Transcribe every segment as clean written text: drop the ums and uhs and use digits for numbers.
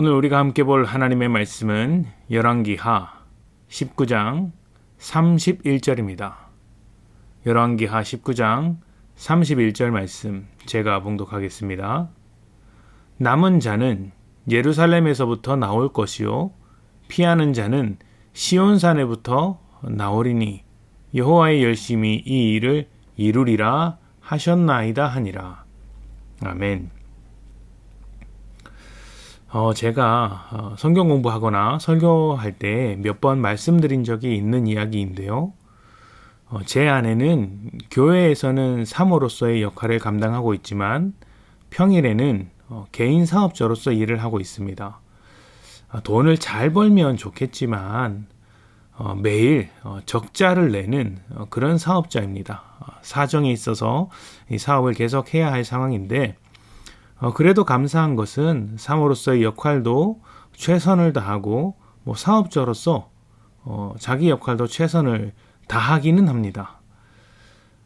오늘 우리가 함께 볼 하나님의 말씀은 열왕기하 19장 31절입니다. 열왕기하 19장 31절 말씀 제가 봉독하겠습니다. 남은 자는 예루살렘에서부터 나올 것이요 피하는 자는 시온산에부터 나오리니 여호와의 열심히 이 일을 이루리라 하셨나이다 하니라. 아멘. 제가 성경 공부하거나 설교할 때 몇 번 말씀드린 적이 있는 이야기인데요. 제 아내는 교회에서는 사모로서의 역할을 감당하고 있지만 평일에는 개인 사업자로서 일을 하고 있습니다. 돈을 잘 벌면 좋겠지만 매일 적자를 내는 그런 사업자입니다. 사정이 있어서 이 사업을 계속해야 할 상황인데 그래도 감사한 것은 사모로서의 역할도 최선을 다하고 사업자로서 자기 역할도 최선을 다하기는 합니다.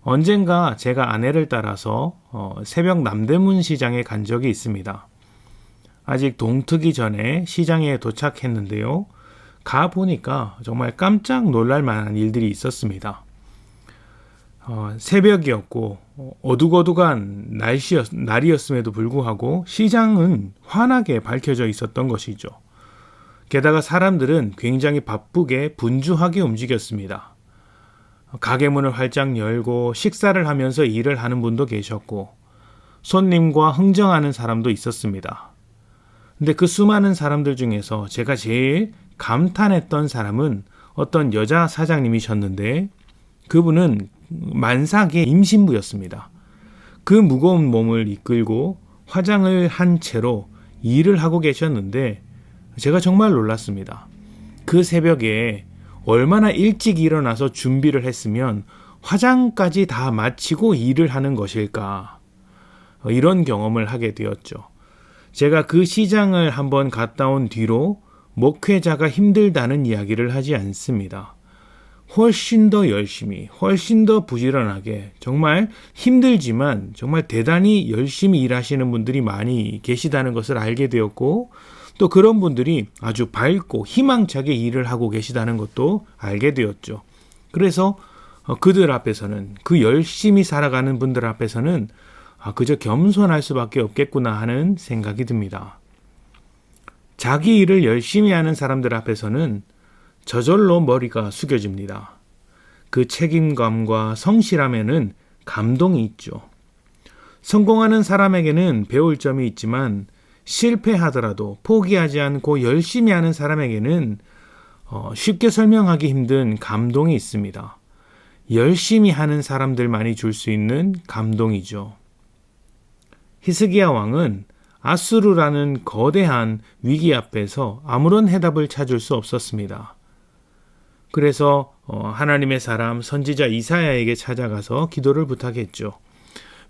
언젠가 제가 아내를 따라서 새벽 남대문 시장에 간 적이 있습니다. 아직 동트기 전에 시장에 도착했는데요. 가보니까 정말 깜짝 놀랄 만한 일들이 있었습니다. 새벽이었고 어둑어둑한 날이었음에도 불구하고 시장은 환하게 밝혀져 있었던 것이죠. 게다가 사람들은 굉장히 바쁘게 분주하게 움직였습니다. 가게 문을 활짝 열고 식사를 하면서 일을 하는 분도 계셨고 손님과 흥정하는 사람도 있었습니다. 근데 그 수많은 사람들 중에서 제가 제일 감탄했던 사람은 어떤 여자 사장님이셨는데 그분은 만삭의 임신부였습니다. 그 무거운 몸을 이끌고 화장을 한 채로 일을 하고 계셨는데 제가 정말 놀랐습니다. 그 새벽에 얼마나 일찍 일어나서 준비를 했으면 화장까지 다 마치고 일을 하는 것일까? 이런 경험을 하게 되었죠. 제가 그 시장을 한번 갔다 온 뒤로 목회자가 힘들다는 이야기를 하지 않습니다. 훨씬 더 열심히, 훨씬 더 부지런하게 정말 힘들지만 정말 대단히 열심히 일하시는 분들이 많이 계시다는 것을 알게 되었고 또 그런 분들이 아주 밝고 희망차게 일을 하고 계시다는 것도 알게 되었죠. 그래서 그들 앞에서는 그 열심히 살아가는 분들 앞에서는 그저 겸손할 수밖에 없겠구나 하는 생각이 듭니다. 자기 일을 열심히 하는 사람들 앞에서는 저절로 머리가 숙여집니다. 그 책임감과 성실함에는 감동이 있죠. 성공하는 사람에게는 배울 점이 있지만 실패하더라도 포기하지 않고 열심히 하는 사람에게는 쉽게 설명하기 힘든 감동이 있습니다. 열심히 하는 사람들만이 줄 수 있는 감동이죠. 히스기야 왕은 아수르라는 거대한 위기 앞에서 아무런 해답을 찾을 수 없었습니다. 그래서 하나님의 사람 선지자 이사야에게 찾아가서 기도를 부탁했죠.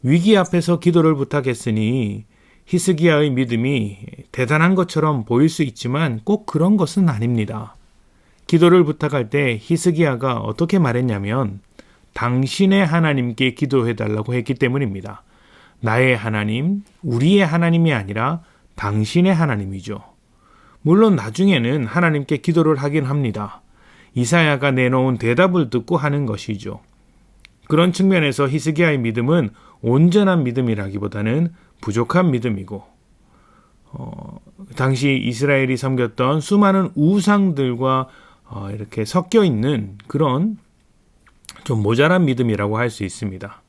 위기 앞에서 기도를 부탁했으니 히스기야의 믿음이 대단한 것처럼 보일 수 있지만 꼭 그런 것은 아닙니다. 기도를 부탁할 때 히스기야가 어떻게 말했냐면 당신의 하나님께 기도해달라고 했기 때문입니다. 나의 하나님, 우리의 하나님이 아니라 당신의 하나님이죠. 물론 나중에는 하나님께 기도를 하긴 합니다. 이사야가 내놓은 대답을 듣고 하는 것이죠. 그런 측면에서 히스기야의 믿음은 온전한 믿음이라기보다는 부족한 믿음이고 당시 이스라엘이 섬겼던 수많은 우상들과 이렇게 섞여 있는 그런 좀 모자란 믿음이라고 할 수 있습니다.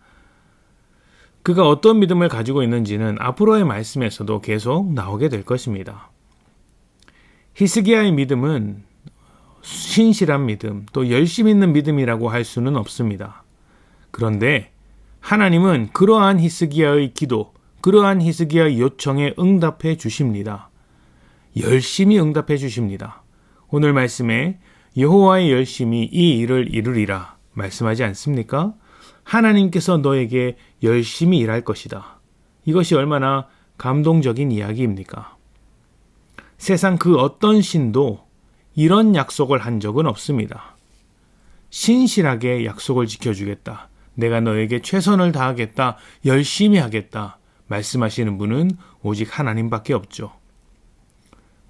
그가 어떤 믿음을 가지고 있는지는 앞으로의 말씀에서도 계속 나오게 될 것입니다. 히스기야의 믿음은 신실한 믿음, 또 열심 있는 믿음이라고 할 수는 없습니다. 그런데 하나님은 그러한 히스기야의 기도, 그러한 히스기야의 요청에 응답해 주십니다. 열심히 응답해 주십니다. 오늘 말씀에 여호와의 열심히 이 일을 이루리라 말씀하지 않습니까? 하나님께서 너에게 열심히 일할 것이다. 이것이 얼마나 감동적인 이야기입니까? 세상 그 어떤 신도 이런 약속을 한 적은 없습니다. 신실하게 약속을 지켜주겠다. 내가 너에게 최선을 다하겠다. 열심히 하겠다. 말씀하시는 분은 오직 하나님밖에 없죠.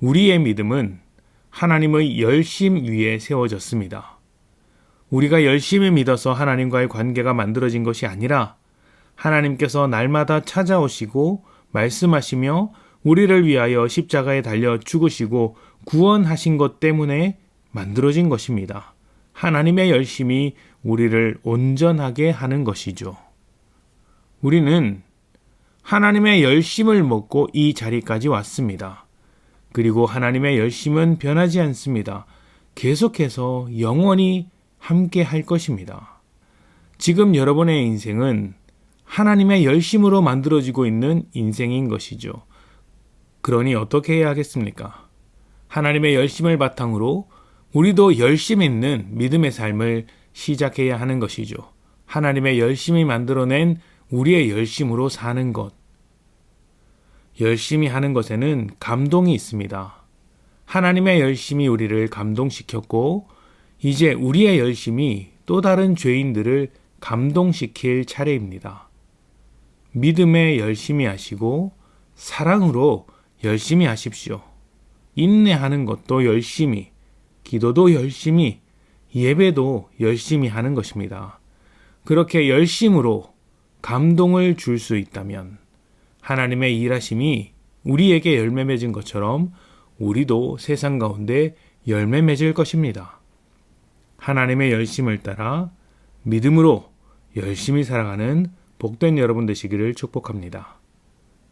우리의 믿음은 하나님의 열심 위에 세워졌습니다. 우리가 열심히 믿어서 하나님과의 관계가 만들어진 것이 아니라 하나님께서 날마다 찾아오시고 말씀하시며 우리를 위하여 십자가에 달려 죽으시고 구원하신 것 때문에 만들어진 것입니다. 하나님의 열심이 우리를 온전하게 하는 것이죠. 우리는 하나님의 열심을 먹고 이 자리까지 왔습니다. 그리고 하나님의 열심은 변하지 않습니다. 계속해서 영원히 함께 할 것입니다. 지금 여러분의 인생은 하나님의 열심으로 만들어지고 있는 인생인 것이죠. 그러니 어떻게 해야 하겠습니까? 하나님의 열심을 바탕으로 우리도 열심 있는 믿음의 삶을 시작해야 하는 것이죠. 하나님의 열심이 만들어낸 우리의 열심으로 사는 것. 열심히 하는 것에는 감동이 있습니다. 하나님의 열심이 우리를 감동시켰고 이제 우리의 열심이 또 다른 죄인들을 감동시킬 차례입니다. 믿음에 열심히 하시고 사랑으로 열심히 하십시오. 인내하는 것도 열심히, 기도도 열심히, 예배도 열심히 하는 것입니다. 그렇게 열심으로 감동을 줄 수 있다면 하나님의 일하심이 우리에게 열매 맺은 것처럼 우리도 세상 가운데 열매 맺을 것입니다. 하나님의 열심을 따라 믿음으로 열심히 살아가는 복된 여러분 되시기를 축복합니다.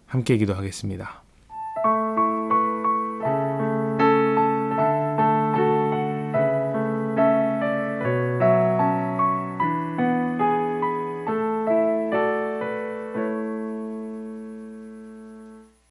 함께 기도하겠습니다.